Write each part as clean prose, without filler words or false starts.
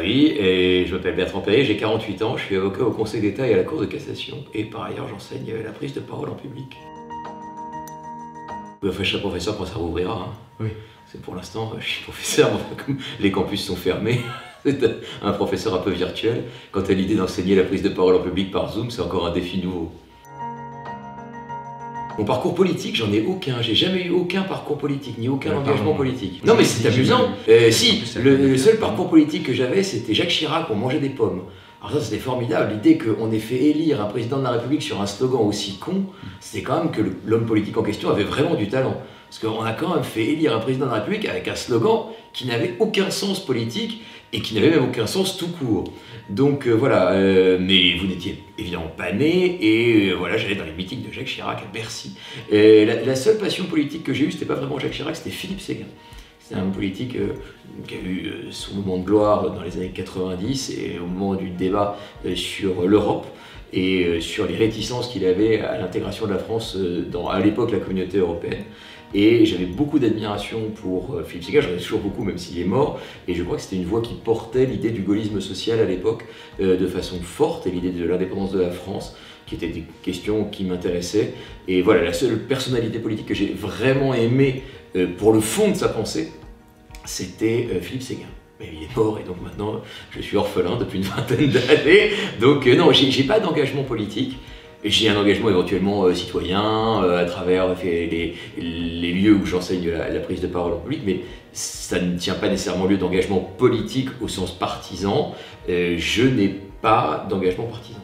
oui, et je m'appelle Bertrand Perrier, j'ai 48 ans, je suis avocat au Conseil d'État et à la Cour de cassation. Et par ailleurs, j'enseigne la prise de parole en public. Enfin, je serai professeur quand ça rouvrira. Hein. Oui. C'est pour l'instant, je suis professeur, comme les campus sont fermés. C'est un professeur un peu virtuel. Quant à l'idée d'enseigner la prise de parole en public par Zoom, c'est encore un défi nouveau. Mon parcours politique, j'en ai aucun. J'ai jamais eu aucun parcours politique, ni aucun engagement politique. Non mais c'est amusant. Si, le seul parcours politique que j'avais, c'était Jacques Chirac, on mangeait des pommes. Alors ça, c'était formidable. L'idée qu'on ait fait élire un président de la République sur un slogan aussi con, c'était quand même que l'homme politique en question avait vraiment du talent. Parce qu'on a quand même fait élire un président de la République avec un slogan qui n'avait aucun sens politique et qui n'avait même aucun sens tout court. Donc voilà, mais vous n'étiez évidemment pas né, et voilà, j'allais dans les meetings de Jacques Chirac à Bercy. La seule passion politique que j'ai eue, c'était pas vraiment Jacques Chirac, c'était Philippe Séguin. C'est un politique qui a eu son moment de gloire dans les années 90 et au moment du débat sur l'Europe et sur les réticences qu'il avait à l'intégration de la France dans, à l'époque, la communauté européenne. Et j'avais beaucoup d'admiration pour Philippe Séguin, j'en ai toujours beaucoup même s'il est mort, et je crois que c'était une voix qui portait l'idée du gaullisme social à l'époque de façon forte, et l'idée de l'indépendance de la France, qui étaient des questions qui m'intéressaient. Et voilà, la seule personnalité politique que j'ai vraiment aimée pour le fond de sa pensée, c'était Philippe Séguin. Mais il est mort et donc maintenant je suis orphelin depuis une vingtaine d'années. Donc non, j'ai pas d'engagement politique. J'ai un engagement éventuellement citoyen à travers les lieux où j'enseigne la prise de parole en public, mais ça ne tient pas nécessairement lieu d'engagement politique au sens partisan. Je n'ai pas d'engagement partisan.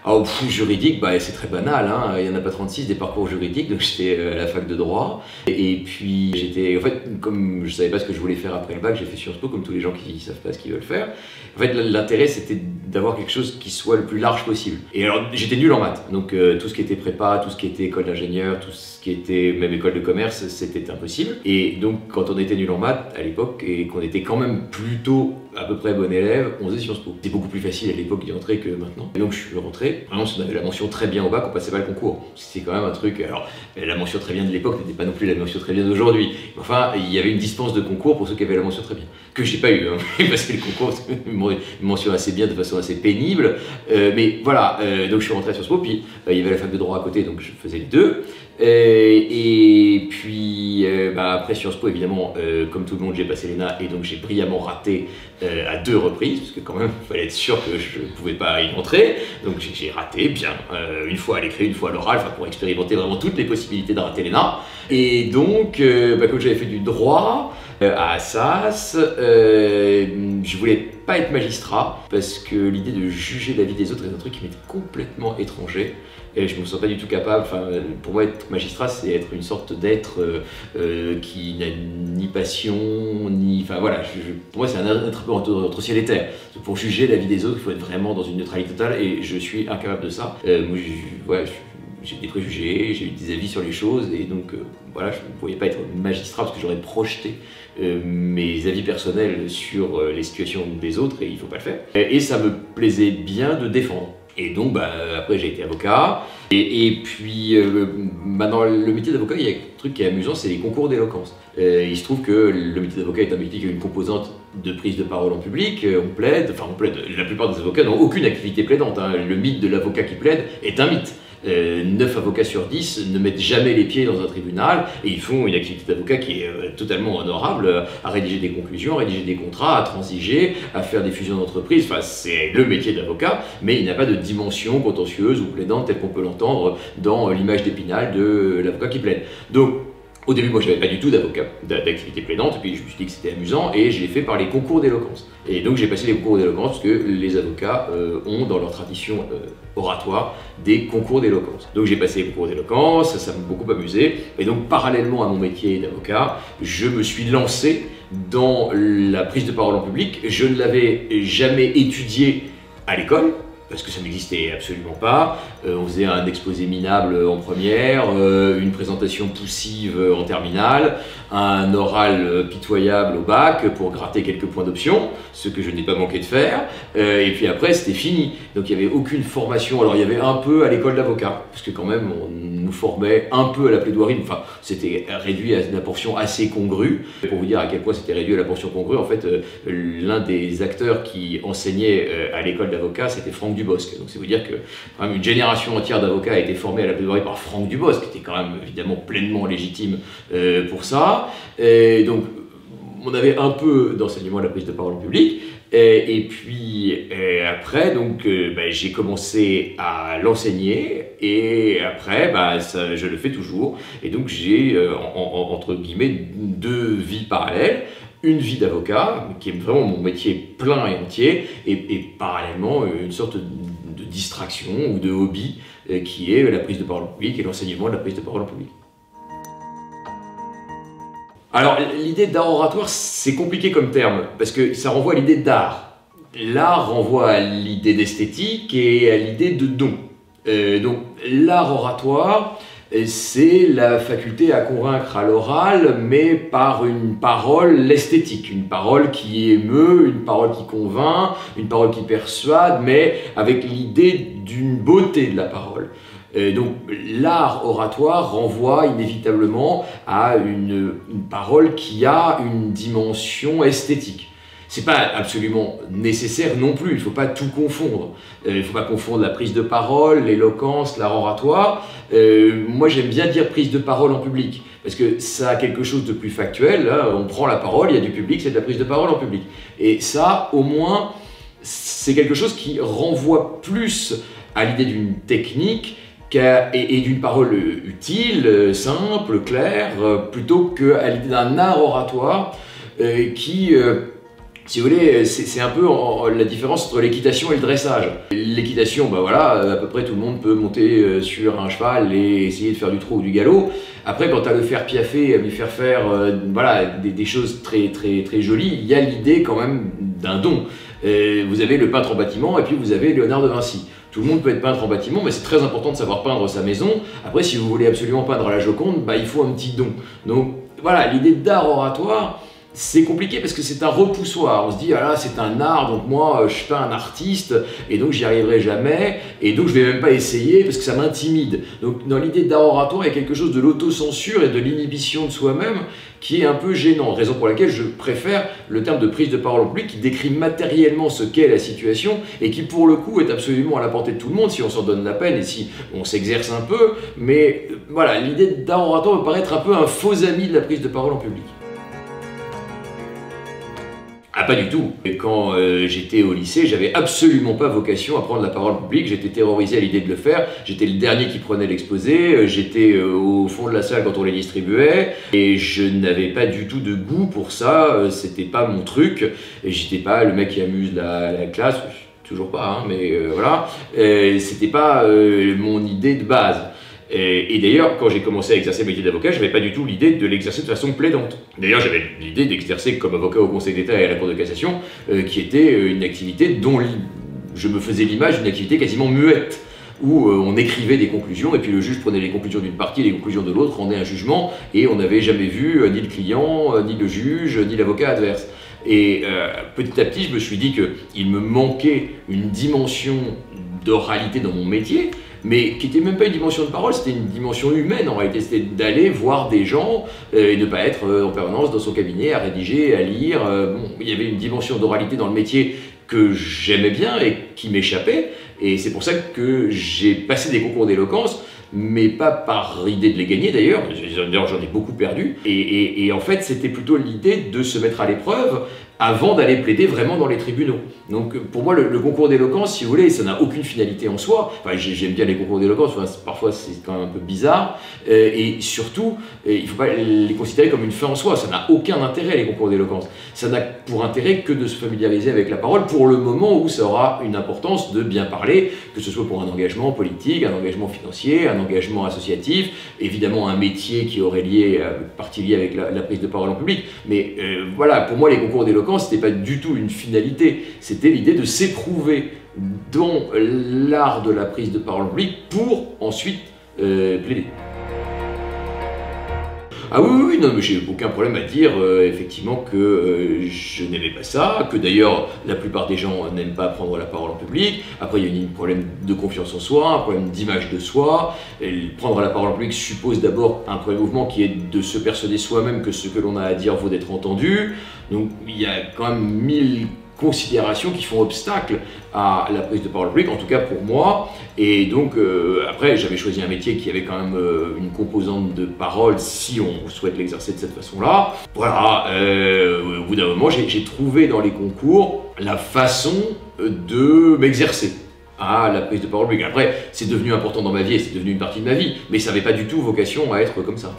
Alors, juridique, bah, c'est très banal, hein. Il n'y en a pas 36 des parcours juridiques, donc j'étais à la fac de droit. Et puis j'étais, en fait, comme je ne savais pas ce que je voulais faire après le bac, j'ai fait Sciences Po, comme tous les gens qui ne savent pas ce qu'ils veulent faire. En fait, l'intérêt, c'était d'avoir quelque chose qui soit le plus large possible. Et alors, j'étais nul en maths, donc tout ce qui était prépa, tout ce qui était école d'ingénieur, tout ce qui était même école de commerce, c'était impossible. Et donc, quand on était nul en maths à l'époque, et qu'on était quand même plutôt à peu près bon élève, on faisait Sciences Po. C'était beaucoup plus facile à l'époque d'y entrer que maintenant. Et donc, je suis rentré. Vraiment, si on avait la mention très bien au bac, on passait pas le concours. C'était quand même un truc. Alors, la mention très bien de l'époque n'était pas non plus la mention très bien d'aujourd'hui. Enfin, il y avait une dispense de concours pour ceux qui avaient la mention très bien. Que j'ai pas eu, hein, parce que le concours, c'était une mention assez bien, de façon assez pénible. Mais voilà, donc je suis rentré à Sciences Po, puis il y avait la fac de droit à côté, donc je faisais les deux. Et puis après Sciences Po, évidemment, comme tout le monde, j'ai passé l'ENA et donc j'ai brillamment raté à 2 reprises, parce que quand même, il fallait être sûr que je ne pouvais pas y entrer. Donc j'ai raté bien, une fois à l'écrit, une fois à l'oral, pour expérimenter vraiment toutes les possibilités de rater l'ENA. Et donc, comme j'avais fait du droit à Assas, je voulais pas être magistrat, parce que l'idée de juger la vie des autres est un truc qui m'est complètement étranger. Et je me sens pas du tout capable. Enfin, pour moi, être magistrat, c'est être une sorte d'être qui n'a ni passion, ni... Enfin voilà, pour moi, c'est un être un peu entre ciel et terre. Pour juger la vie des autres, il faut être vraiment dans une neutralité totale, et je suis incapable de ça. Moi, j'ai des préjugés, j'ai eu des avis sur les choses, et donc voilà, je ne pouvais pas être magistrat parce que j'aurais projeté mes avis personnels sur les situations des autres, et il ne faut pas le faire. Et ça me plaisait bien de défendre. Et donc, après, j'ai été avocat. Et puis, dans le métier d'avocat, il y a un truc qui est amusant, c'est les concours d'éloquence. Il se trouve que le métier d'avocat est un métier qui a une composante de prise de parole en public. On plaide. La plupart des avocats n'ont aucune activité plaidante, hein. Le mythe de l'avocat qui plaide est un mythe. 9 avocats sur 10 ne mettent jamais les pieds dans un tribunal, et ils font une activité d'avocat qui est totalement honorable, à rédiger des conclusions, à rédiger des contrats, à transiger, à faire des fusions d'entreprises. Enfin, c'est le métier d'avocat, mais il n'a pas de dimension contentieuse ou plaidante telle qu'on peut l'entendre dans l'image d'Épinal de l'avocat qui plaide. Donc, au début, moi, je n'avais pas du tout d'activité plaidante, et puis je me suis dit que c'était amusant, et je l'ai fait par les concours d'éloquence. Et donc, j'ai passé les concours d'éloquence parce que les avocats ont, dans leur tradition oratoire, des concours d'éloquence. Donc, j'ai passé les concours d'éloquence, ça m'a beaucoup amusé, et donc, parallèlement à mon métier d'avocat, je me suis lancé dans la prise de parole en public. Je ne l'avais jamais étudié à l'école. parce que ça n'existait absolument pas. On faisait un exposé minable en première, une présentation poussive en terminale, un oral pitoyable au bac pour gratter quelques points d'option, ce que je n'ai pas manqué de faire, et puis après c'était fini. Donc il n'y avait aucune formation. Alors il y avait un peu à l'école d'avocat, parce que quand même on nous formait un peu à la plaidoirie, enfin c'était réduit à une portion assez congrue. Pour vous dire à quel point c'était réduit à la portion congrue, en fait l'un des acteurs qui enseignait à l'école d'avocat c'était Franck Dubosc. Donc c'est vous dire que quand même une génération entière d'avocats a été formée à la plaidoirie par Franck Dubosc, qui était quand même évidemment pleinement légitime pour ça. Et donc on avait un peu d'enseignement à la prise de parole en public. Et puis après, donc, j'ai commencé à l'enseigner et après, je le fais toujours. Et donc j'ai, entre guillemets, deux vies parallèles. Une vie d'avocat, qui est vraiment mon métier plein et entier, et parallèlement une sorte de distraction ou de hobby qui est la prise de parole en public et l'enseignement de la prise de parole en public. Alors, l'idée d'art oratoire, c'est compliqué comme terme, parce que ça renvoie à l'idée d'art. L'art renvoie à l'idée d'esthétique et à l'idée de don. Donc, l'art oratoire, c'est la faculté à convaincre à l'oral, mais par une parole esthétique, une parole qui émeut, une parole qui convainc, une parole qui persuade, mais avec l'idée d'une beauté de la parole. Donc l'art oratoire renvoie inévitablement à une parole qui a une dimension esthétique. C'est pas absolument nécessaire non plus, il ne faut pas tout confondre. Il ne faut pas confondre la prise de parole, l'éloquence, l'art oratoire. Moi j'aime bien dire prise de parole en public, parce que ça a quelque chose de plus factuel. Là, on prend la parole, il y a du public, c'est de la prise de parole en public. Et ça, au moins, c'est quelque chose qui renvoie plus à l'idée d'une technique et d'une parole utile, simple, claire, plutôt qu'à l'idée d'un art oratoire qui, si vous voulez, c'est un peu la différence entre l'équitation et le dressage. L'équitation, à peu près tout le monde peut monter sur un cheval et essayer de faire du trot ou du galop. Après, quand tu as le faire piaffer, à lui faire faire des choses très, très, très jolies, il y a l'idée quand même d'un don. Vous avez le peintre en bâtiment et puis vous avez Léonard de Vinci. Tout le monde peut être peintre en bâtiment, mais c'est très important de savoir peindre sa maison. Après, si vous voulez absolument peindre la Joconde, il faut un petit don. Donc voilà, l'idée d'art oratoire, c'est compliqué parce que c'est un repoussoir. On se dit, ah là, c'est un art, donc moi, je suis pas un artiste, et donc j'y arriverai jamais, et donc je vais même pas essayer parce que ça m'intimide. Donc dans l'idée d'art oratoire, il y a quelque chose de l'autocensure et de l'inhibition de soi-même qui est un peu gênant, raison pour laquelle je préfère le terme de prise de parole en public qui décrit matériellement ce qu'est la situation et qui pour le coup est absolument à la portée de tout le monde si on s'en donne la peine et si on s'exerce un peu, mais voilà, l'idée d'art oratoire me paraît être un peu un faux ami de la prise de parole en public. Ah, pas du tout. Et quand j'étais au lycée, j'avais absolument pas vocation à prendre la parole publique. J'étais terrorisé à l'idée de le faire. J'étais le dernier qui prenait l'exposé. J'étais au fond de la salle quand on les distribuait. Et je n'avais pas du tout de goût pour ça. C'était pas mon truc. Et j'étais pas le mec qui amuse la classe. Toujours pas, hein, mais voilà. C'était pas mon idée de base. Et d'ailleurs, quand j'ai commencé à exercer le métier d'avocat, je n'avais pas du tout l'idée de l'exercer de façon plaidante. D'ailleurs, j'avais l'idée d'exercer comme avocat au Conseil d'État et à la Cour de cassation, qui était une activité dont je me faisais l'image d'une activité quasiment muette, où on écrivait des conclusions, et puis le juge prenait les conclusions d'une partie et les conclusions de l'autre, rendait un jugement, et on n'avait jamais vu ni le client, ni le juge, ni l'avocat adverse. Et petit à petit, je me suis dit qu'il me manquait une dimension d'oralité dans mon métier, mais qui n'était même pas une dimension de parole, c'était une dimension humaine en réalité, c'était d'aller voir des gens et ne pas être en permanence dans son cabinet à rédiger, à lire. Il y avait une dimension d'oralité dans le métier que j'aimais bien et qui m'échappait, et c'est pour ça que j'ai passé des concours d'éloquence, mais pas par idée de les gagner d'ailleurs, j'en ai beaucoup perdu, et en fait c'était plutôt l'idée de se mettre à l'épreuve avant d'aller plaider vraiment dans les tribunaux. Donc pour moi le concours d'éloquence, si vous voulez, ça n'a aucune finalité en soi. Enfin, j'aime bien les concours d'éloquence, parfois c'est quand même un peu bizarre, et surtout il ne faut pas les considérer comme une fin en soi, ça n'a aucun intérêt les concours d'éloquence. Ça n'a pour intérêt que de se familiariser avec la parole pour le moment où ça aura une importance de bien parler, que ce soit pour un engagement politique, un engagement financier, un engagement associatif, évidemment un métier qui aurait partie liée avec la prise de parole en public. Mais voilà, pour moi les concours d'éloquence, c'était pas du tout une finalité, c'était l'idée de s'éprouver dans l'art de la prise de parole publique pour ensuite plaider. Ah oui, non, mais j'ai aucun problème à dire effectivement que je n'aimais pas ça, que d'ailleurs la plupart des gens n'aiment pas prendre la parole en public. Après, il y a un problème de confiance en soi, un problème d'image de soi. Et prendre la parole en public suppose d'abord un premier mouvement qui est de se persuader soi-même que ce que l'on a à dire vaut d'être entendu. Donc il y a quand même 1000 considérations qui font obstacle à la prise de parole publique, en tout cas pour moi. Et donc après j'avais choisi un métier qui avait quand même une composante de parole si on souhaite l'exercer de cette façon-là. Voilà, au bout d'un moment j'ai trouvé dans les concours la façon de m'exercer à la prise de parole publique. Après c'est devenu important dans ma vie et c'est devenu une partie de ma vie, mais ça n'avait pas du tout vocation à être comme ça.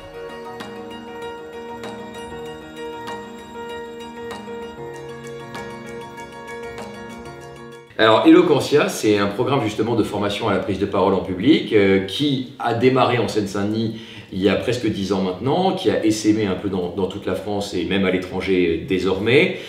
Alors, Eloquentia, c'est un programme justement de formation à la prise de parole en public qui a démarré en Seine-Saint-Denis il y a presque 10 ans maintenant, qui a essaimé un peu dans toute la France et même à l'étranger désormais.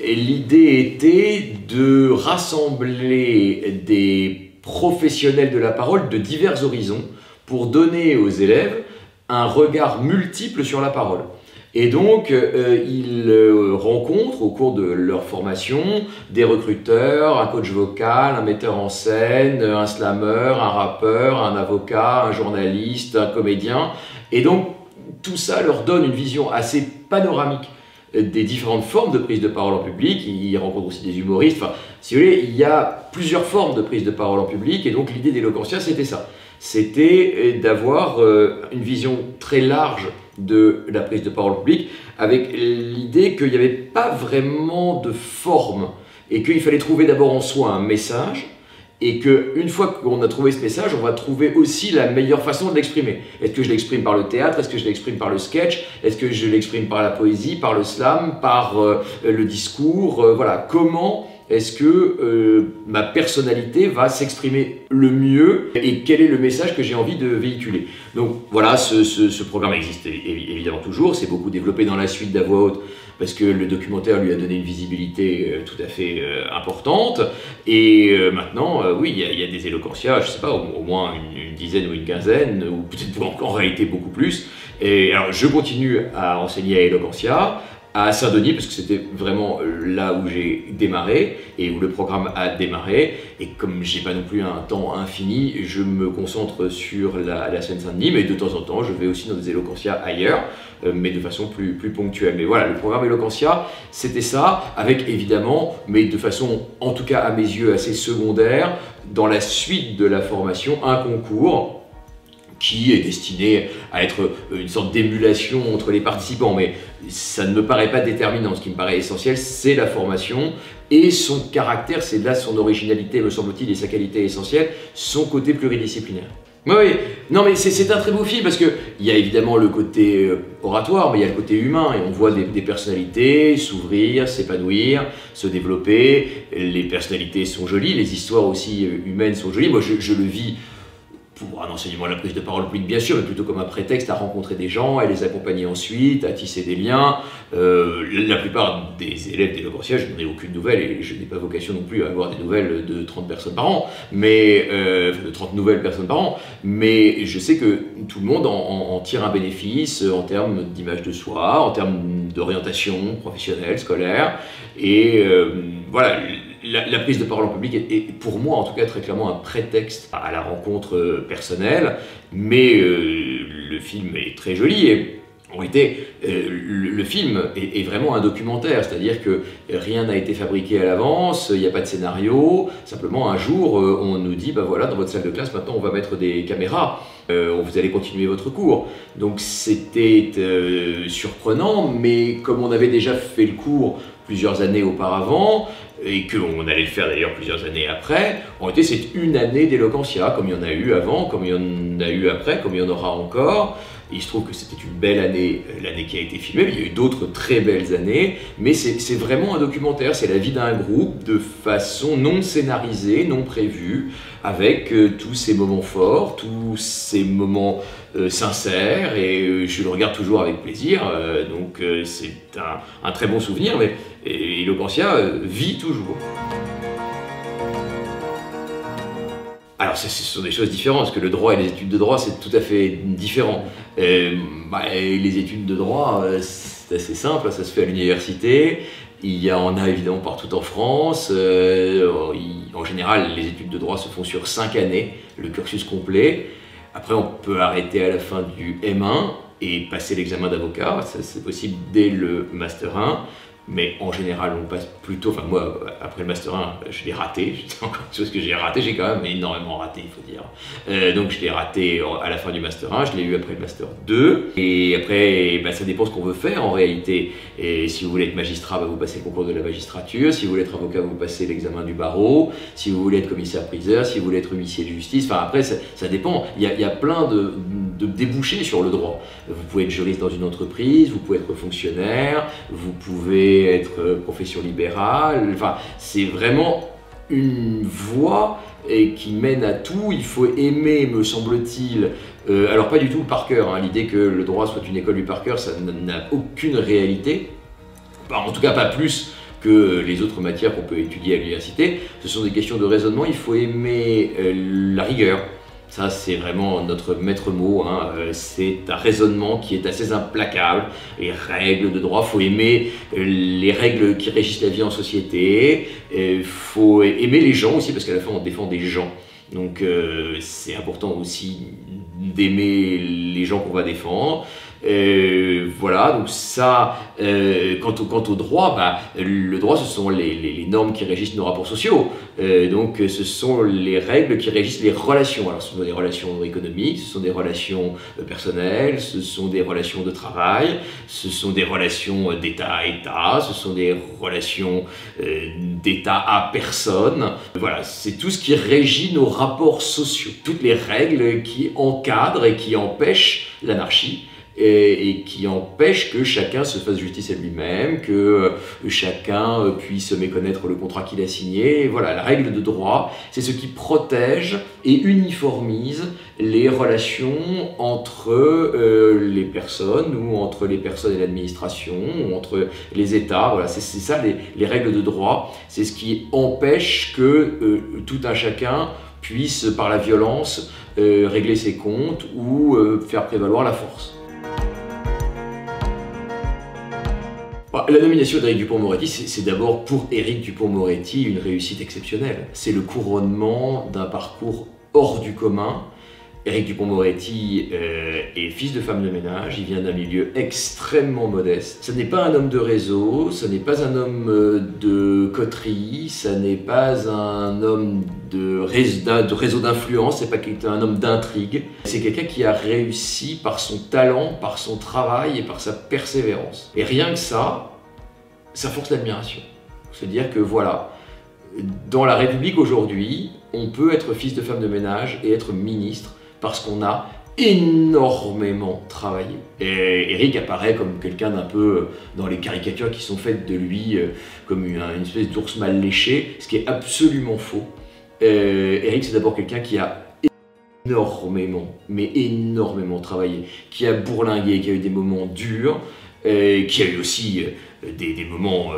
L'idée était de rassembler des professionnels de la parole de divers horizons pour donner aux élèves un regard multiple sur la parole. Et donc, ils rencontrent au cours de leur formation des recruteurs, un coach vocal, un metteur en scène, un slammer, un rappeur, un avocat, un journaliste, un comédien. Et donc, tout ça leur donne une vision assez panoramique des différentes formes de prise de parole en public. Ils rencontrent aussi des humoristes. Enfin, si vous voulez, il y a plusieurs formes de prise de parole en public. Et donc, l'idée d'Eloquentia, c'était ça. C'était d'avoir une vision très large de la prise de parole publique, avec l'idée qu'il n'y avait pas vraiment de forme et qu'il fallait trouver d'abord en soi un message et qu'une fois qu'on a trouvé ce message, on va trouver aussi la meilleure façon de l'exprimer. Est-ce que je l'exprime par le théâtre? Est-ce que je l'exprime par le sketch? Est-ce que je l'exprime par la poésie, par le slam, par le discours? Voilà, comment est-ce que ma personnalité va s'exprimer le mieux et quel est le message que j'ai envie de véhiculer? Donc voilà, ce programme existe évidemment toujours, c'est beaucoup développé dans la suite d'À voix haute parce que le documentaire lui a donné une visibilité tout à fait importante. Et maintenant, oui, il y a des Eloquentia, je ne sais pas, au moins une dizaine ou une quinzaine, ou peut-être en réalité beaucoup plus. Et alors je continue à enseigner à Eloquentia, à Saint-Denis, parce que c'était vraiment là où j'ai démarré et où le programme a démarré. Et comme j'ai pas non plus un temps infini, je me concentre sur la Seine-Saint-Denis, mais de temps en temps, je vais aussi dans des Eloquentia ailleurs, mais de façon plus ponctuelle. Mais voilà, le programme Eloquentia, c'était ça, avec évidemment, mais de façon, en tout cas à mes yeux, assez secondaire, dans la suite de la formation, un concours qui est destiné à être une sorte d'émulation entre les participants, mais ça ne me paraît pas déterminant. Ce qui me paraît essentiel, c'est la formation et son caractère, c'est là son originalité, me semble-t-il, et sa qualité essentielle, son côté pluridisciplinaire. Oui, non mais c'est un très beau film parce qu'il y a évidemment le côté oratoire, mais il y a le côté humain et on voit des personnalités s'ouvrir, s'épanouir, se développer. Les personnalités sont jolies, les histoires aussi humaines sont jolies. Moi je le vis pour un enseignement à la prise de parole publique, bien sûr, mais plutôt comme un prétexte à rencontrer des gens, à les accompagner ensuite, à tisser des liens. La plupart des élèves d'Eloquentia, je n'en ai aucune nouvelle et je n'ai pas vocation non plus à avoir des nouvelles de 30 personnes par an, mais de 30 nouvelles personnes par an, mais je sais que tout le monde en tire un bénéfice en termes d'image de soi, en termes d'orientation professionnelle, scolaire, et voilà. La prise de parole en public est pour moi en tout cas très clairement un prétexte à la rencontre personnelle, mais le film est très joli et en réalité le film est vraiment un documentaire, c'est-à-dire que rien n'a été fabriqué à l'avance, il n'y a pas de scénario, simplement un jour on nous dit bah voilà, dans votre salle de classe maintenant on va mettre des caméras. Vous allez continuer votre cours. Donc c'était surprenant, mais comme on avait déjà fait le cours plusieurs années auparavant, et qu'on allait le faire d'ailleurs plusieurs années après, en réalité c'est une année d'Eloquentia, comme il y en a eu avant, comme il y en a eu après, comme il y en aura encore. Et il se trouve que c'était une belle année, l'année qui a été filmée, mais il y a eu d'autres très belles années, mais c'est vraiment un documentaire, c'est la vie d'un groupe de façon non scénarisée, non prévue, avec tous ces moments forts, tous ces moments sincères, et je le regarde toujours avec plaisir, donc c'est un très bon souvenir, mais Eloquentia vit toujours. alors ce sont des choses différentes, parce que le droit et les études de droit, c'est tout à fait différent. Les études de droit, c'est assez simple, ça se fait à l'université. Il y en a évidemment partout en France. En général, les études de droit se font sur 5 années, le cursus complet. Après, on peut arrêter à la fin du M1 et passer l'examen d'avocat. Ça, c'est possible dès le Master 1. Mais en général, on passe plutôt... Enfin, moi, après le Master 1, je l'ai raté. C'est encore une chose que j'ai raté. J'ai quand même énormément raté, il faut dire. Donc, je l'ai raté à la fin du Master 1. Je l'ai eu après le Master 2. Et après, ça dépend ce qu'on veut faire, en réalité. Et si vous voulez être magistrat, vous passez le concours de la magistrature. Si vous voulez être avocat, vous passez l'examen du barreau. Si vous voulez être commissaire-priseur, si vous voulez être huissier de justice... Enfin, après, ça dépend. Il y a plein de débouchés sur le droit. Vous pouvez être juriste dans une entreprise, vous pouvez être fonctionnaire, vous pouvez être profession libérale, enfin c'est vraiment une voie qui mène à tout. Il faut aimer, me semble-t-il, alors pas du tout le par cœur, hein. L'idée que le droit soit une école du par cœur, ça n'a aucune réalité, en tout cas pas plus que les autres matières qu'on peut étudier à l'université. Ce sont des questions de raisonnement, il faut aimer la rigueur. Ça, c'est vraiment notre maître mot, hein. C'est un raisonnement qui est assez implacable. Les règles de droit, il faut aimer les règles qui régissent la vie en société. Il faut aimer les gens aussi, parce qu'à la fin, on défend des gens. Donc, c'est important aussi d'aimer les gens qu'on va défendre. Voilà, donc ça, quant au droit, le droit, ce sont les normes qui régissent nos rapports sociaux. Donc ce sont les règles qui régissent les relations. Alors ce sont des relations économiques, ce sont des relations personnelles, ce sont des relations de travail, ce sont des relations d'État à État, ce sont des relations d'État à personne. Voilà, c'est tout ce qui régit nos rapports sociaux. Toutes les règles qui encadrent et qui empêchent l'anarchie. Et qui empêche que chacun se fasse justice à lui-même, que chacun puisse méconnaître le contrat qu'il a signé. Et voilà, la règle de droit, c'est ce qui protège et uniformise les relations entre les personnes, ou entre les personnes et l'administration, ou entre les États. Voilà, c'est ça les règles de droit. C'est ce qui empêche que tout un chacun puisse, par la violence, régler ses comptes ou faire prévaloir la force. La nomination d'Éric Dupond-Moretti, c'est d'abord pour Éric Dupond-Moretti une réussite exceptionnelle. C'est le couronnement d'un parcours hors du commun. Éric Dupond-Moretti est fils de femme de ménage, il vient d'un milieu extrêmement modeste. Ce n'est pas un homme de réseau, ce n'est pas un homme de coterie, ce n'est pas un homme de réseau d'influence, c'est pas un homme d'intrigue. C'est quelqu'un qui a réussi par son talent, par son travail et par sa persévérance. Et rien que ça force l'admiration. Se dire que voilà, dans la République aujourd'hui, on peut être fils de femme de ménage et être ministre parce qu'on a énormément travaillé. Et Éric apparaît comme quelqu'un d'un peu, dans les caricatures qui sont faites de lui, comme une espèce d'ours mal léché, ce qui est absolument faux. Éric, c'est d'abord quelqu'un qui a énormément, mais énormément travaillé, qui a bourlingué, qui a eu des moments durs, qui a eu aussi des moments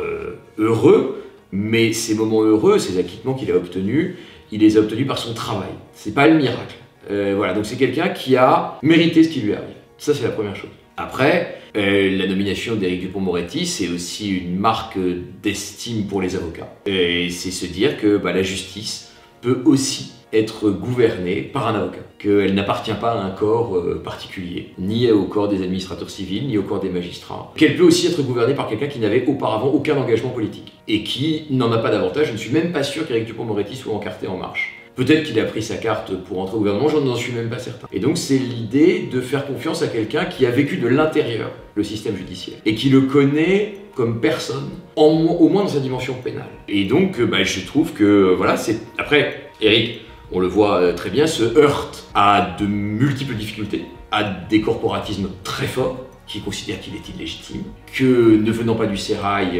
heureux, mais ces moments heureux, ces acquittements qu'il a obtenus, il les a obtenus par son travail. C'est pas le miracle. Voilà, donc c'est quelqu'un qui a mérité ce qui lui arrive. Ça, c'est la première chose. Après, la nomination d'Éric Dupond-Moretti, c'est aussi une marque d'estime pour les avocats. Et c'est se dire que la justice peut aussi être gouvernée par un avocat, qu'elle n'appartient pas à un corps particulier, ni au corps des administrateurs civils, ni au corps des magistrats, qu'elle peut aussi être gouvernée par quelqu'un qui n'avait auparavant aucun engagement politique, et qui n'en a pas davantage. Je ne suis même pas sûr qu'Éric Dupond-Moretti soit encarté En Marche. Peut-être qu'il a pris sa carte pour entrer au gouvernement, je n'en suis même pas certain. Et donc c'est l'idée de faire confiance à quelqu'un qui a vécu de l'intérieur le système judiciaire, et qui le connaît comme personne, au moins dans sa dimension pénale. Et donc je trouve que voilà, c'est... Après, Éric, on le voit très bien, se heurte à de multiples difficultés, à des corporatismes très forts, qui considèrent qu'il est illégitime, que ne venant pas du sérail,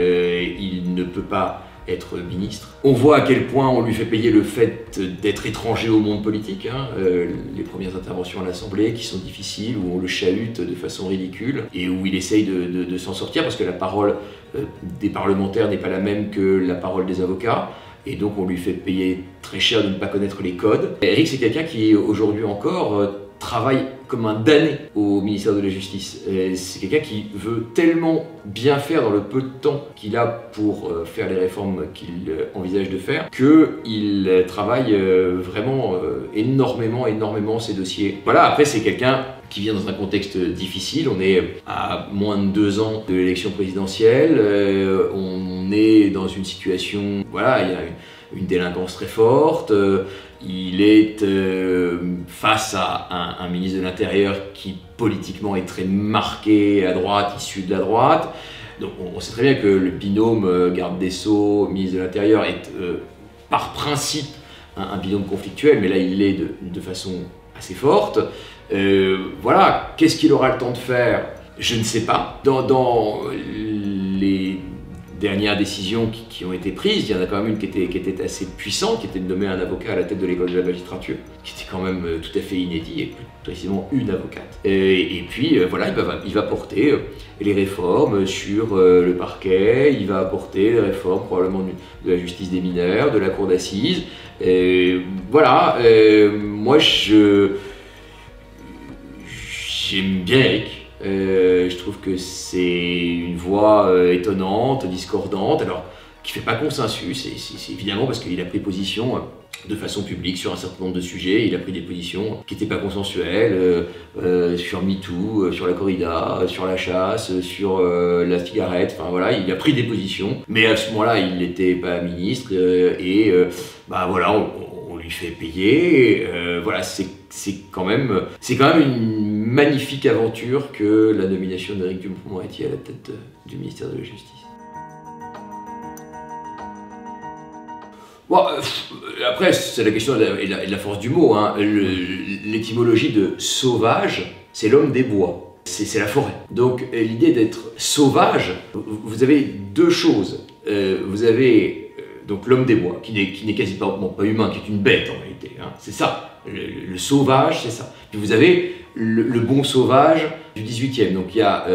il ne peut pas être ministre. On voit à quel point on lui fait payer le fait d'être étranger au monde politique, hein. Les premières interventions à l'Assemblée qui sont difficiles, où on le chahute de façon ridicule, et où il essaye de s'en sortir, parce que la parole des parlementaires n'est pas la même que la parole des avocats. et donc on lui fait payer très cher de ne pas connaître les codes. Eric, c'est quelqu'un qui, aujourd'hui encore, travaille comme un damné au ministère de la Justice. C'est quelqu'un qui veut tellement bien faire dans le peu de temps qu'il a pour faire les réformes qu'il envisage de faire, qu'il travaille vraiment énormément ses dossiers. Voilà, après c'est quelqu'un qui vient dans un contexte difficile. On est à moins de 2 ans de l'élection présidentielle, on est dans une situation, voilà, il y a une délinquance très forte, il est face à un ministre de l'Intérieur qui politiquement est très marqué à droite, issu de la droite. Donc on sait très bien que le binôme garde des Sceaux, ministre de l'Intérieur est par principe un binôme conflictuel, mais là il l'est de façon assez forte. Voilà, qu'est-ce qu'il aura le temps de faire? Je ne sais pas. Dans les dernières décisions qui ont été prises, il y en a quand même une qui était assez puissante, qui était de nommer un avocat à la tête de l'école de la magistrature, qui était quand même tout à fait inédit, et plus précisément une avocate. Et puis voilà, il va porter les réformes sur le parquet, il va apporter les réformes probablement de la justice des mineurs, de la cour d'assises. Voilà, moi j'aime bien Eric. Je trouve que c'est une voix étonnante, discordante, alors qui ne fait pas consensus, c'est évidemment parce qu'il a pris position de façon publique sur un certain nombre de sujets, il a pris des positions qui n'étaient pas consensuelles, sur MeToo, sur la corrida, sur la chasse, sur la cigarette, enfin voilà, il a pris des positions, mais à ce moment-là, il n'était pas ministre, bah voilà, on lui fait payer, voilà, c'est quand même une magnifique aventure que la nomination d'Éric Dupond-Moretti à la tête du ministère de la Justice. Bon, après, c'est la question de la force du mot. Hein. L'étymologie de sauvage, c'est l'homme des bois, c'est la forêt. Donc l'idée d'être sauvage, vous avez deux choses. Vous avez donc l'homme des bois, qui n'est quasiment pas humain, qui est une bête en réalité. Hein. C'est ça. Le sauvage, c'est ça. Puis vous avez le bon sauvage du 18e. Donc il y a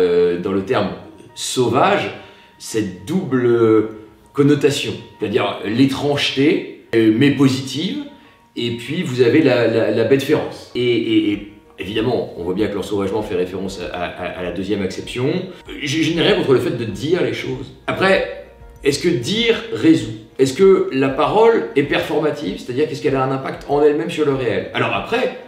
dans le terme sauvage cette double connotation, c'est-à-dire l'étrangeté, mais positive, et puis vous avez la bête féroce. Et évidemment, on voit bien que l'ensauvagement fait référence à la deuxième acception. Je n'ai rien contre le fait de dire les choses. Après, est-ce que dire résout ? Est-ce que la parole est performative, c'est-à-dire qu'est-ce qu'elle a un impact en elle-même sur le réel? Alors après,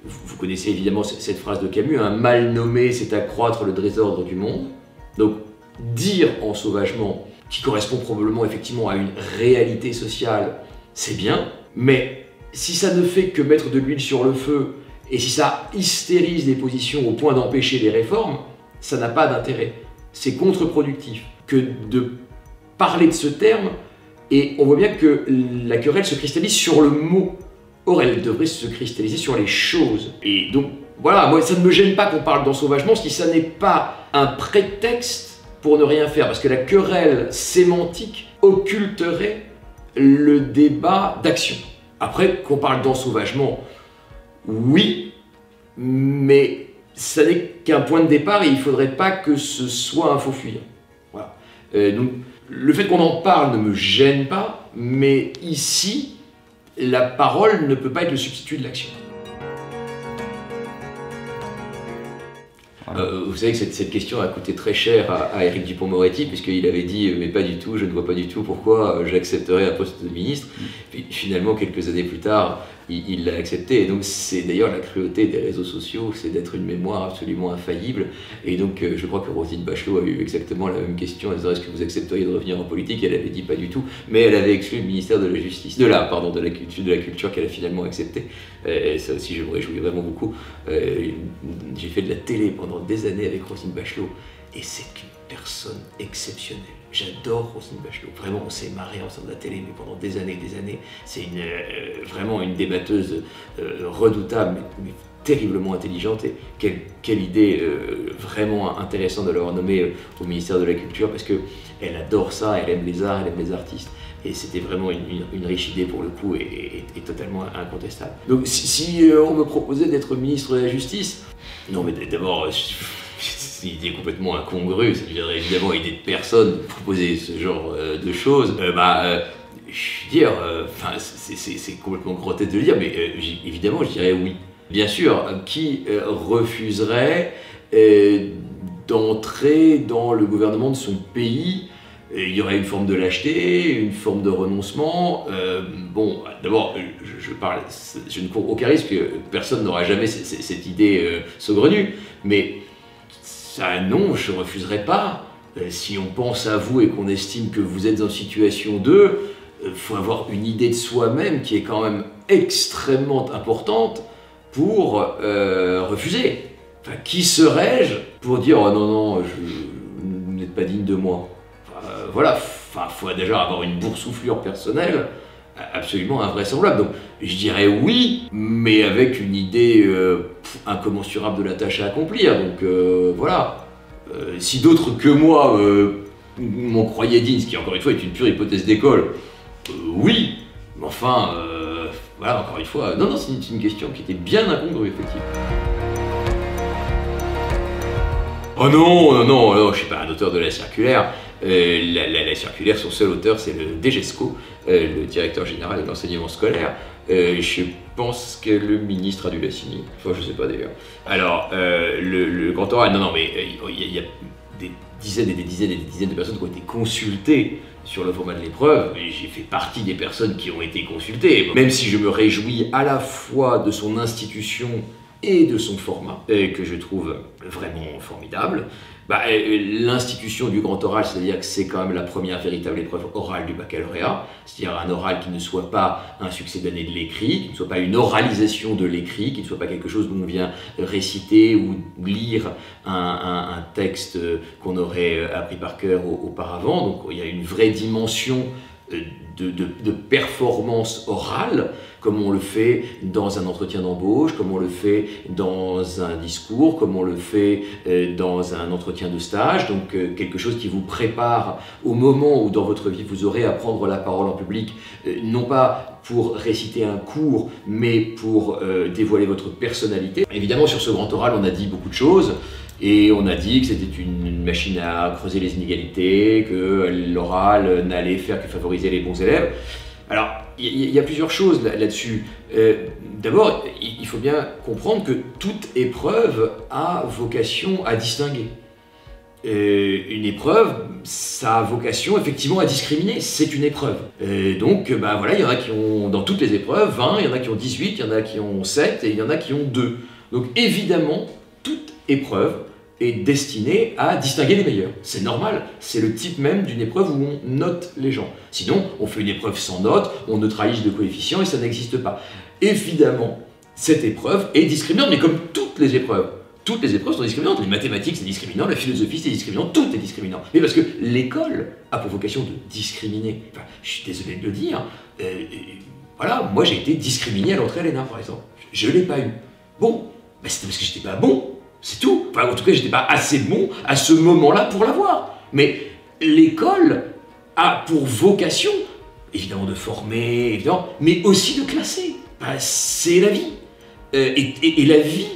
vous connaissez évidemment cette phrase de Camus, un mal nommé, c'est accroître le désordre du monde. Donc dire ensauvagement, qui correspond probablement effectivement à une réalité sociale, c'est bien, mais si ça ne fait que mettre de l'huile sur le feu, et si ça hystérise les positions au point d'empêcher les réformes, ça n'a pas d'intérêt. C'est contre-productif que de parler de ce terme. Et on voit bien que la querelle se cristallise sur le mot. Or, elle devrait se cristalliser sur les choses. Et donc, voilà, moi, ça ne me gêne pas qu'on parle d'ensauvagement si ça n'est pas un prétexte pour ne rien faire. Parce que la querelle sémantique occulterait le débat d'action. Après, qu'on parle d'ensauvagement, oui, mais ça n'est qu'un point de départ et il ne faudrait pas que ce soit un faux fuyant. Voilà. Donc, le fait qu'on en parle ne me gêne pas, mais ici, la parole ne peut pas être le substitut de l'action. Vous savez que cette question a coûté très cher à Éric Dupond-Moretti, puisqu'il avait dit « mais pas du tout, je ne vois pas du tout pourquoi j'accepterais un poste de ministre ». Puis finalement, quelques années plus tard, il l'a accepté. Et donc c'est d'ailleurs la cruauté des réseaux sociaux, c'est d'être une mémoire absolument infaillible. Et donc je crois que Roselyne Bachelot a eu exactement la même question, en disant « est-ce que vous accepteriez de revenir en politique ?» Elle avait dit « pas du tout », mais elle avait exclu le ministère de la Justice, de la culture qu'elle a finalement accepté. Et ça aussi, je me réjouis vraiment beaucoup. J'ai fait de la télé pendant des années avec Roselyne Bachelot, et c'est une personne exceptionnelle. J'adore Roselyne Bachelot. Vraiment, on s'est marré ensemble de la télé, mais pendant des années. C'est vraiment une débatteuse redoutable, mais terriblement intelligente. Et quelle idée vraiment intéressante de l'avoir nommée au ministère de la Culture, parce qu'elle adore ça, elle aime les arts, elle aime les artistes. Et c'était vraiment une riche idée pour le coup et totalement incontestable. Donc si on me proposait d'être ministre de la Justice, non mais d'abord, c'est une idée complètement incongrue, ça deviendrait évidemment idée de personne de proposer ce genre de choses. je veux dire, c'est complètement grotesque de le dire, mais évidemment, je dirais oui. Bien sûr, qui refuserait d'entrer dans le gouvernement de son pays? Il y aurait une forme de lâcheté, une forme de renoncement. Bon, d'abord, je ne cours aucun risque, personne n'aura jamais cette idée saugrenue, mais ça, non, je ne refuserai pas. Si on pense à vous et qu'on estime que vous êtes en situation 2, il faut avoir une idée de soi-même qui est quand même extrêmement importante pour refuser. Enfin, qui serais-je pour dire oh non, non, vous n'êtes pas digne de moi? Voilà, il faut déjà avoir une boursouflure personnelle absolument invraisemblable. Donc je dirais oui, mais avec une idée incommensurable de la tâche à accomplir. Donc voilà, si d'autres que moi m'en croyaient digne, ce qui encore une fois est une pure hypothèse d'école, oui, mais enfin, voilà, encore une fois, non, non, c'est une question qui était bien incongrue, effectivement. Oh non, non, non, non, je ne suis pas un auteur de la circulaire. La circulaire, son seul auteur, c'est le DGESCO, le directeur général de l'enseignement scolaire. Je pense que le ministre a dû la signer. Enfin, je ne sais pas d'ailleurs. Alors, le grand oral, non, non, mais il y a des dizaines et des dizaines et des dizaines de personnes qui ont été consultées sur le format de l'épreuve. J'ai fait partie des personnes qui ont été consultées, même si je me réjouis à la fois de son institution et de son format, que je trouve vraiment formidable. L'institution du grand oral, c'est-à-dire que c'est quand même la première véritable épreuve orale du baccalauréat, c'est-à-dire un oral qui ne soit pas un succès d'année de l'écrit, qui ne soit pas une oralisation de l'écrit, qui ne soit pas quelque chose où on vient réciter ou lire un texte qu'on aurait appris par cœur auparavant. Donc il y a une vraie dimension de performance orale, comme on le fait dans un entretien d'embauche, comme on le fait dans un discours, comme on le fait dans un entretien de stage, donc quelque chose qui vous prépare au moment où dans votre vie vous aurez à prendre la parole en public, non pas pour réciter un cours, mais pour dévoiler votre personnalité. Évidemment, sur ce grand oral, on a dit beaucoup de choses. Et on a dit que c'était une machine à creuser les inégalités, que l'oral n'allait faire que favoriser les bons élèves. Alors, il y a plusieurs choses là-dessus. D'abord, il faut bien comprendre que toute épreuve a vocation à distinguer. Une épreuve, ça a vocation effectivement à discriminer, c'est une épreuve. Donc, voilà, il y en a qui ont, dans toutes les épreuves, 20, il y en a qui ont 18, il y en a qui ont 7 et il y en a qui ont 2. Donc évidemment, toute épreuve est destinée à distinguer les meilleurs. C'est normal, c'est le type même d'une épreuve où on note les gens. Sinon, on fait une épreuve sans note, on neutralise de coefficients et ça n'existe pas. Évidemment, cette épreuve est discriminante, mais comme toutes les épreuves. Toutes les épreuves sont discriminantes. Les mathématiques, c'est discriminant, la philosophie, c'est discriminant, tout est discriminant. Mais parce que l'école a pour vocation de discriminer. Enfin, je suis désolé de le dire. Voilà, moi j'ai été discriminé à l'entrée à l'ENA, par exemple. Je ne l'ai pas eu. Bon, c'était parce que j'étais pas bon. C'est tout. Enfin, en tout cas, j'étais pas assez bon à ce moment-là pour l'avoir. Mais l'école a pour vocation, évidemment, de former, évidemment, mais aussi de classer. C'est la vie. Et la vie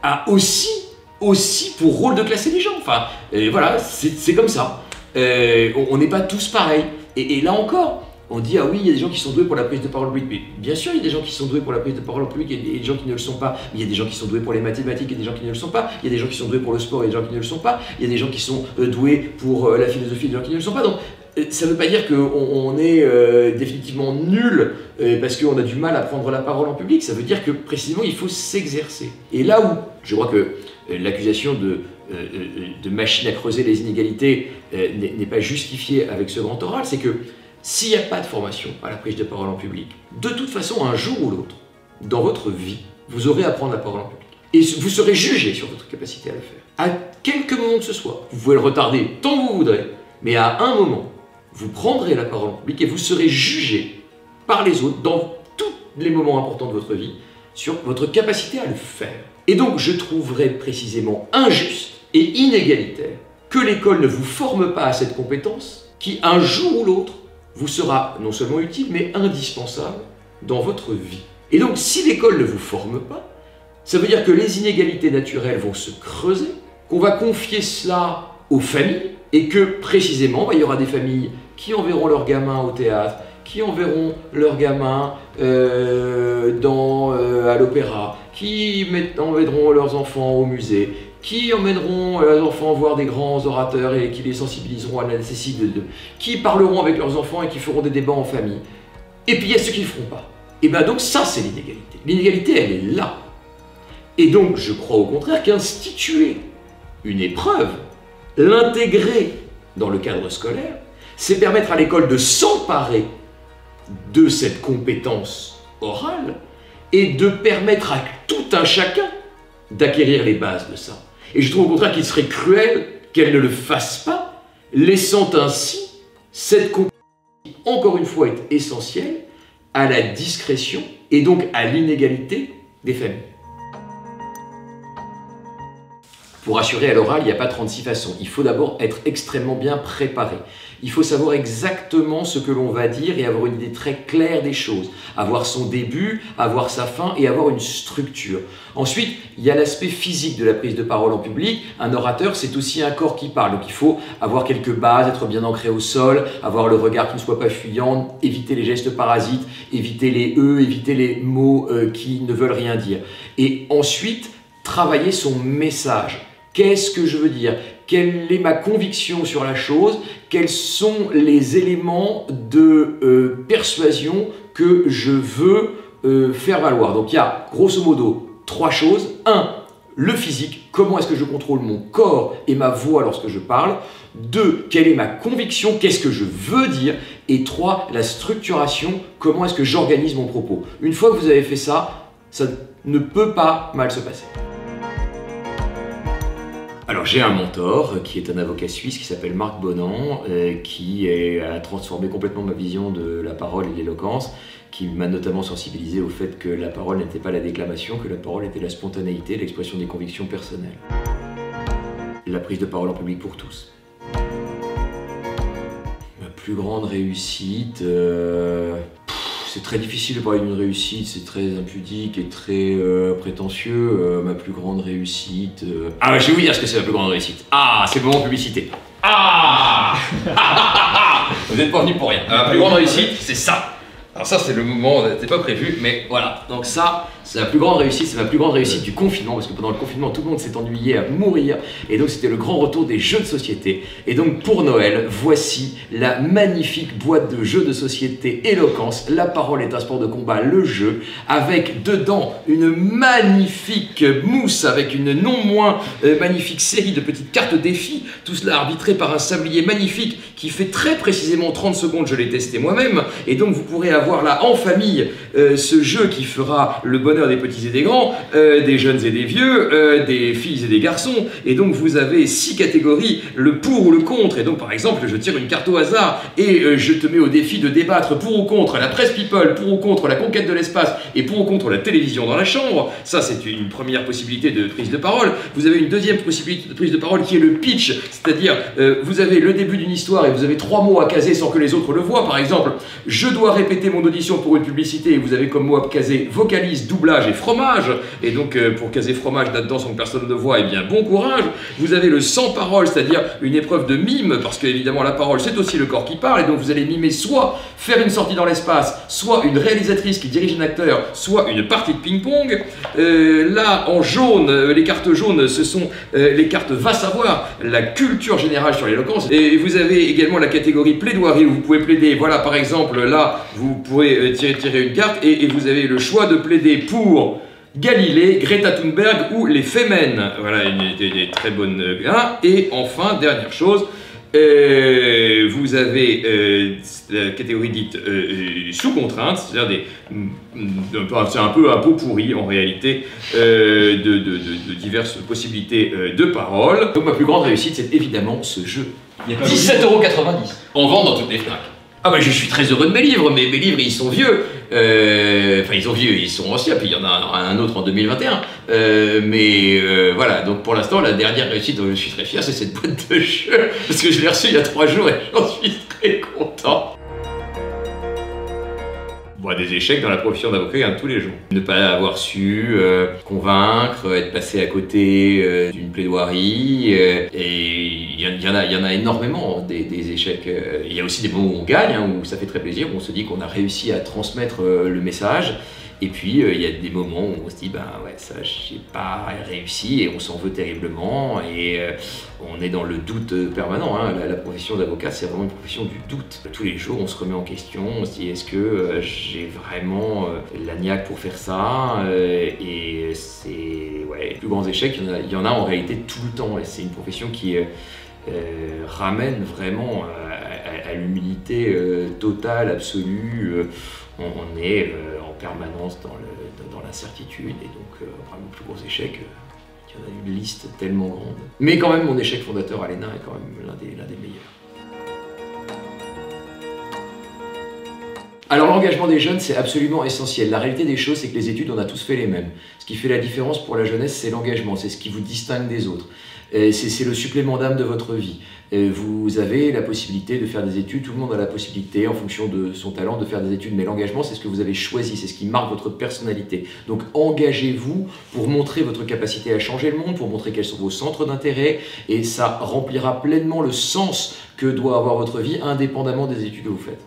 a aussi pour rôle de classer les gens. Enfin, voilà, c'est comme ça. On n'est pas tous pareils. Et là encore, on dit, ah oui, il y a des gens qui sont doués pour la prise de parole publique. Mais bien sûr, il y a des gens qui sont doués pour la prise de parole publique et des gens qui ne le sont pas. Mais il y a des gens qui sont doués pour les mathématiques et des gens qui ne le sont pas. Il y a des gens qui sont doués pour le sport et des gens qui ne le sont pas. Il y a des gens qui sont doués pour la philosophie et des gens qui ne le sont pas. Donc, ça ne veut pas dire qu'on est définitivement nul parce qu'on a du mal à prendre la parole en public. Ça veut dire que précisément, il faut s'exercer. Et là où je crois que l'accusation de machine à creuser les inégalités n'est pas justifiée avec ce grand oral, c'est que s'il n'y a pas de formation à la prise de parole en public, de toute façon, un jour ou l'autre, dans votre vie, vous aurez à prendre la parole en public. Et vous serez jugé sur votre capacité à le faire. À quelque moment que ce soit, vous pouvez le retarder tant que vous voudrez, mais à un moment, vous prendrez la parole en public et vous serez jugé par les autres dans tous les moments importants de votre vie sur votre capacité à le faire. Et donc, je trouverais précisément injuste et inégalitaire que l'école ne vous forme pas à cette compétence qui, un jour ou l'autre, vous sera non seulement utile, mais indispensable dans votre vie. Et donc, si l'école ne vous forme pas, ça veut dire que les inégalités naturelles vont se creuser, qu'on va confier cela aux familles, et que, précisément, il y aura des familles qui enverront leurs gamins au théâtre, qui enverront leurs gamins à l'opéra, qui emmèneront leurs enfants au musée, qui emmèneront leurs enfants voir des grands orateurs et qui les sensibiliseront à la nécessité qui parleront avec leurs enfants et qui feront des débats en famille. Et puis il y a ceux qui ne le feront pas. Et bien donc ça c'est l'inégalité. L'inégalité elle est là. Et donc je crois au contraire qu'instituer une épreuve, l'intégrer dans le cadre scolaire, c'est permettre à l'école de s'emparer de cette compétence orale et de permettre à tout un chacun d'acquérir les bases de ça. Et je trouve au contraire qu'il serait cruel qu'elle ne le fasse pas, laissant ainsi cette compétence qui, encore une fois, est essentielle à la discrétion et donc à l'inégalité des familles. Pour assurer à l'oral, il n'y a pas 36 façons. Il faut d'abord être extrêmement bien préparé. Il faut savoir exactement ce que l'on va dire et avoir une idée très claire des choses. Avoir son début, avoir sa fin et avoir une structure. Ensuite, il y a l'aspect physique de la prise de parole en public. Un orateur, c'est aussi un corps qui parle. Donc il faut avoir quelques bases, être bien ancré au sol, avoir le regard qui ne soit pas fuyant, éviter les gestes parasites, éviter les « éviter les mots qui ne veulent rien dire. Et ensuite, travailler son message. Qu'est-ce que je veux dire? Quelle est ma conviction sur la chose? Quels sont les éléments de persuasion que je veux faire valoir? Donc il y a grosso modo 3 choses. 1. Le physique. Comment est-ce que je contrôle mon corps et ma voix lorsque je parle? 2. Quelle est ma conviction? Qu'est-ce que je veux dire? Et 3. La structuration. Comment est-ce que j'organise mon propos? Une fois que vous avez fait ça, ça ne peut pas mal se passer. Alors j'ai un mentor qui est un avocat suisse qui s'appelle Marc Bonan, qui a transformé complètement ma vision de la parole et de l'éloquence, qui m'a notamment sensibilisé au fait que la parole n'était pas la déclamation, que la parole était la spontanéité, l'expression des convictions personnelles. La prise de parole en public pour tous. Ma plus grande réussite... C'est très difficile de parler d'une réussite, c'est très impudique et très prétentieux. Ma plus grande réussite... Ah, je vais vous dire ce que c'est ma plus grande réussite. Ah, c'est le moment publicité. Ah vous n'êtes pas venu pour rien. Ma plus grande réussite, c'est ça. Alors ça, c'est le moment, c'était pas prévu, mais voilà. Donc ça, c'est la plus grande réussite, c'est ma plus grande réussite du confinement, parce que pendant le confinement, tout le monde s'est ennuyé à mourir, et donc c'était le grand retour des jeux de société. Et donc pour Noël, voici la magnifique boîte de jeux de société Éloquence. La parole est un sport de combat, le jeu, avec dedans une magnifique mousse, avec une non moins magnifique série de petites cartes défis, tout cela arbitré par un sablier magnifique qui fait très précisément 30 secondes, je l'ai testé moi-même, et donc vous pourrez avoir là en famille ce jeu qui fera le bonheur des petits et des grands, des jeunes et des vieux, des filles et des garçons, et donc vous avez 6 catégories, le pour ou le contre, et donc par exemple je tire une carte au hasard et je te mets au défi de débattre pour ou contre la presse people, pour ou contre la conquête de l'espace et pour ou contre la télévision dans la chambre. Ça c'est une première possibilité de prise de parole. Vous avez une deuxième possibilité de prise de parole qui est le pitch, c'est-à-dire vous avez le début d'une histoire et vous avez 3 mots à caser sans que les autres le voient. Par exemple, je dois répéter mon audition pour une publicité et vous avez comme mot à caser vocalise, doublage et fromage. Et donc pour caser fromage là-dedans sans que personne ne voit, eh bien bon courage. Vous avez le sans parole, c'est-à-dire une épreuve de mime, parce que évidemment la parole c'est aussi le corps qui parle, et donc vous allez mimer soit faire une sortie dans l'espace, soit une réalisatrice qui dirige un acteur, soit une partie de ping-pong. Là en jaune, les cartes jaunes ce sont les cartes va savoir, la culture générale sur l'éloquence. Et vous avez également la catégorie plaidoirie où vous pouvez plaider, voilà par exemple là vous pourrez tirer une carte et vous avez le choix de plaider pour Galilée, Greta Thunberg ou les Femen. Voilà des très bonnes et enfin dernière chose, vous avez la catégorie dite sous contrainte, c'est-à-dire c'est un peu un pot pourri en réalité de diverses possibilités de parole. Donc ma plus grande réussite c'est évidemment ce jeu. 17,90 €. En vente dans toutes les FNAC. Ah bah je suis très heureux de mes livres, mais mes livres ils sont vieux, enfin ils sont vieux, ils sont anciens, puis il y en a un autre en 2021, voilà, donc pour l'instant la dernière réussite dont je suis très fier c'est cette boîte de jeux, parce que je l'ai reçue il y a 3 jours et j'en suis très content. Bon, des échecs dans la profession d'avocat, il y en a tous les jours. Ne pas avoir su convaincre, être passé à côté d'une plaidoirie, et il y en a énormément des échecs. Il y a aussi des moments où on gagne, hein, où ça fait très plaisir, où on se dit qu'on a réussi à transmettre le message. Et puis il y a des moments où on se dit, ben ouais, ça j'ai pas réussi et on s'en veut terriblement et on est dans le doute permanent. Hein. La profession d'avocat, c'est vraiment une profession du doute. Tous les jours, on se remet en question, on se dit, est-ce que j'ai vraiment la niaque pour faire ça et c'est ouais, les plus grands échecs, il y en a en réalité tout le temps. Et c'est une profession qui ramène vraiment à l'humilité totale, absolue. On est en permanence dans l'incertitude et donc vraiment le plus gros échec, il y en a une liste tellement grande. Mais quand même mon échec fondateur à l'ENA est quand même l'un des meilleurs. Alors l'engagement des jeunes, c'est absolument essentiel. La réalité des choses, c'est que les études, on a tous fait les mêmes. Ce qui fait la différence pour la jeunesse, c'est l'engagement, c'est ce qui vous distingue des autres. C'est le supplément d'âme de votre vie. Vous avez la possibilité de faire des études, tout le monde a la possibilité, en fonction de son talent, de faire des études, mais l'engagement, c'est ce que vous avez choisi, c'est ce qui marque votre personnalité. Donc engagez-vous pour montrer votre capacité à changer le monde, pour montrer quels sont vos centres d'intérêt, et ça remplira pleinement le sens que doit avoir votre vie, indépendamment des études que vous faites.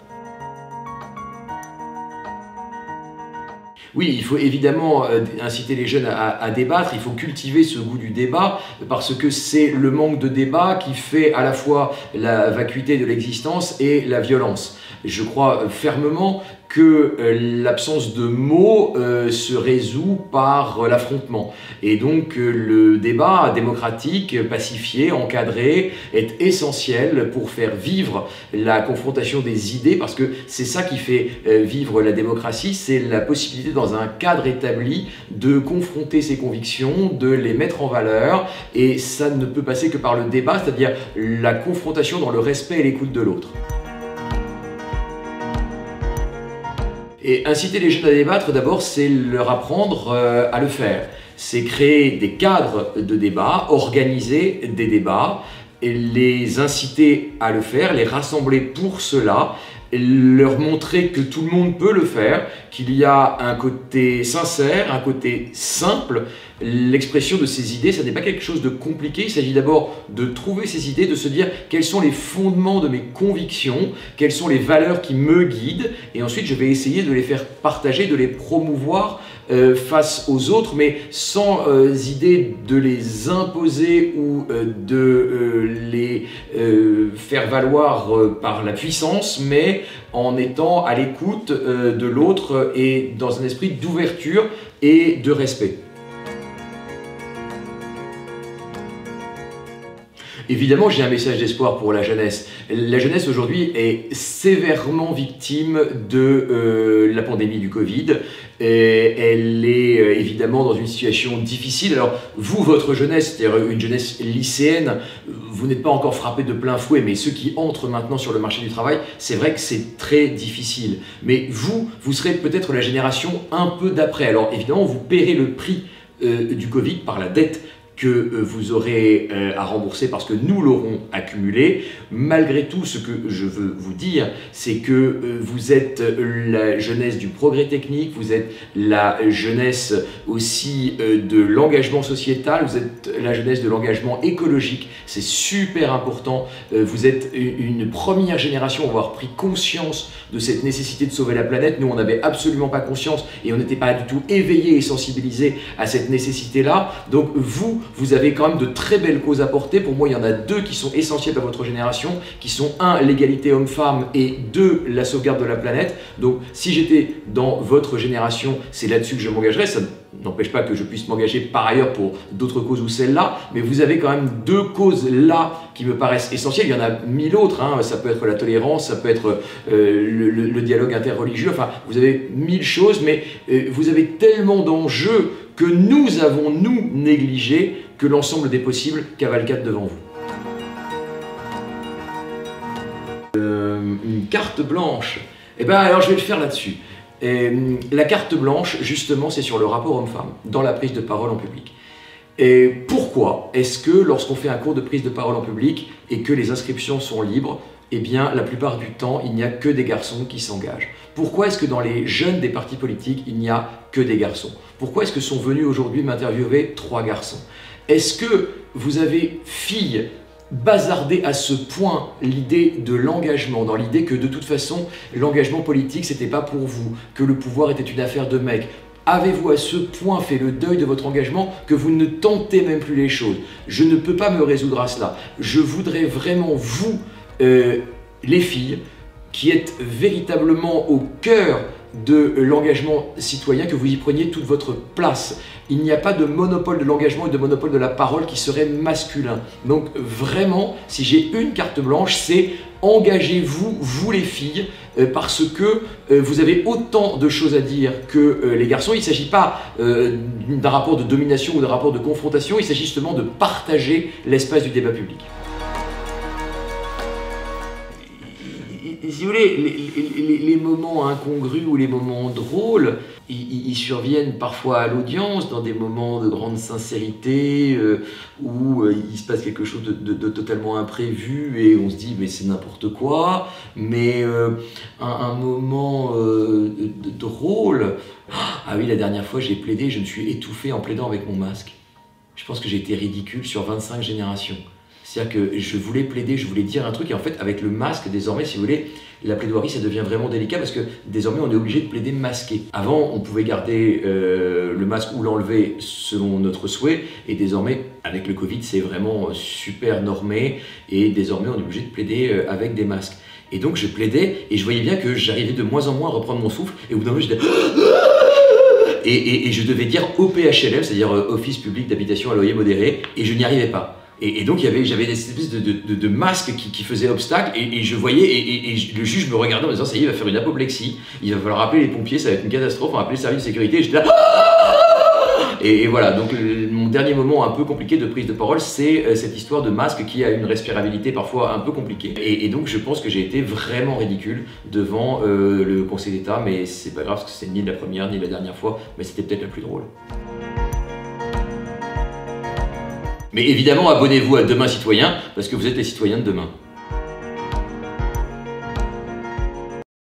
Oui, il faut évidemment inciter les jeunes à débattre, il faut cultiver ce goût du débat, parce que c'est le manque de débat qui fait à la fois la vacuité de l'existence et la violence. Je crois fermement que l'absence de mots se résout par l'affrontement. Et donc le débat démocratique, pacifié, encadré, est essentiel pour faire vivre la confrontation des idées, parce que c'est ça qui fait vivre la démocratie, c'est la possibilité dans un cadre établi de confronter ses convictions, de les mettre en valeur, et ça ne peut passer que par le débat, c'est-à-dire la confrontation dans le respect et l'écoute de l'autre. Et inciter les jeunes à débattre, d'abord, c'est leur apprendre à le faire. C'est créer des cadres de débat, organiser des débats, et les inciter à le faire, les rassembler pour cela, et leur montrer que tout le monde peut le faire, qu'il y a un côté sincère, un côté simple. L'expression de ces idées, ça n'est pas quelque chose de compliqué, il s'agit d'abord de trouver ces idées, de se dire quels sont les fondements de mes convictions, quelles sont les valeurs qui me guident, et ensuite je vais essayer de les faire partager, de les promouvoir face aux autres, mais sans idée de les imposer ou de les faire valoir par la puissance, mais en étant à l'écoute de l'autre et dans un esprit d'ouverture et de respect. Évidemment, j'ai un message d'espoir pour la jeunesse. La jeunesse aujourd'hui est sévèrement victime de la pandémie du Covid. Et elle est évidemment dans une situation difficile. Alors vous, votre jeunesse, c'est-à-dire une jeunesse lycéenne, vous n'êtes pas encore frappé de plein fouet, mais ceux qui entrent maintenant sur le marché du travail, c'est vrai que c'est très difficile. Mais vous serez peut-être la génération un peu d'après. Alors évidemment, vous paierez le prix du Covid par la dette que vous aurez à rembourser parce que nous l'aurons accumulé. Malgré tout, ce que je veux vous dire, c'est que vous êtes la jeunesse du progrès technique, vous êtes la jeunesse aussi de l'engagement sociétal, vous êtes la jeunesse de l'engagement écologique, c'est super important. Vous êtes une première génération à avoir pris conscience de cette nécessité de sauver la planète. Nous, on n'avait absolument pas conscience et on n'était pas du tout éveillés et sensibilisés à cette nécessité-là. Donc vous avez quand même de très belles causes à porter. Pour moi, il y en a deux qui sont essentielles dans votre génération, qui sont un, l'égalité homme-femme, et deux, la sauvegarde de la planète. Donc si j'étais dans votre génération, c'est là-dessus que je m'engagerais. Ça n'empêche pas que je puisse m'engager par ailleurs pour d'autres causes ou celles-là, mais vous avez quand même deux causes là qui me paraissent essentielles. Il y en a mille autres, hein. Ça peut être la tolérance, ça peut être le dialogue interreligieux, enfin vous avez mille choses, mais vous avez tellement d'enjeux que nous avons, nous, négligé, que l'ensemble des possibles cavalcade devant vous. Une carte blanche, eh bien alors je vais le faire là-dessus. La carte blanche, justement, c'est sur le rapport homme-femme, dans la prise de parole en public. Et pourquoi est-ce que lorsqu'on fait un cours de prise de parole en public et que les inscriptions sont libres, eh bien la plupart du temps, il n'y a que des garçons qui s'engagent? Pourquoi est-ce que dans les jeunes des partis politiques, il n'y a que des garçons? Pourquoi est-ce que sont venus aujourd'hui m'interviewer 3 garçons? Est-ce que vous avez, filles, bazardé à ce point l'idée de l'engagement, dans l'idée que de toute façon, l'engagement politique, c'était pas pour vous, que le pouvoir était une affaire de mecs? Avez-vous à ce point fait le deuil de votre engagement que vous ne tentez même plus les choses? Je ne peux pas me résoudre à cela. Je voudrais vraiment, vous, les filles, qui êtes véritablement au cœur de l'engagement citoyen, que vous y preniez toute votre place. Il n'y a pas de monopole de l'engagement et de monopole de la parole qui serait masculin. Donc vraiment, si j'ai une carte blanche, c'est engagez-vous, vous les filles, parce que vous avez autant de choses à dire que les garçons. Il ne s'agit pas d'un rapport de domination ou d'un rapport de confrontation, il s'agit justement de partager l'espace du débat public. Si vous voulez, les moments incongrus ou les moments drôles, ils surviennent parfois à l'audience, dans des moments de grande sincérité, où il se passe quelque chose de totalement imprévu et on se dit mais c'est n'importe quoi. Mais un moment drôle, ah oui, la dernière fois j'ai plaidé, je me suis étouffé en plaidant avec mon masque. Je pense que j'ai été ridicule sur 25 générations. C'est-à-dire que je voulais plaider, je voulais dire un truc, et en fait, avec le masque, désormais, si vous voulez, la plaidoirie, ça devient vraiment délicat parce que désormais, on est obligé de plaider masqué. Avant, on pouvait garder le masque ou l'enlever selon notre souhait, et désormais, avec le Covid, c'est vraiment super normé, et désormais, on est obligé de plaider avec des masques. Et donc, je plaidais, et je voyais bien que j'arrivais de moins en moins à reprendre mon souffle, et au bout d'un moment, j'étais... Et je devais dire OPHLM, c'est-à-dire Office Public d'Habitation à Loyer Modéré, et je n'y arrivais pas. Et donc j'avais des espèces de masques qui faisaient obstacle, et je voyais, et le juge me regardait en me disant ça y est, il va faire une apoplexie, il va falloir appeler les pompiers, ça va être une catastrophe, on va appeler le service de sécurité, et j'étais là. Et voilà, donc mon dernier moment un peu compliqué de prise de parole, c'est cette histoire de masque qui a une respirabilité parfois un peu compliquée. Et donc je pense que j'ai été vraiment ridicule devant le Conseil d'État, mais c'est pas grave parce que c'est ni la première ni la dernière fois, mais c'était peut-être la plus drôle. Mais évidemment, abonnez-vous à Demain Citoyen, parce que vous êtes les citoyens de demain.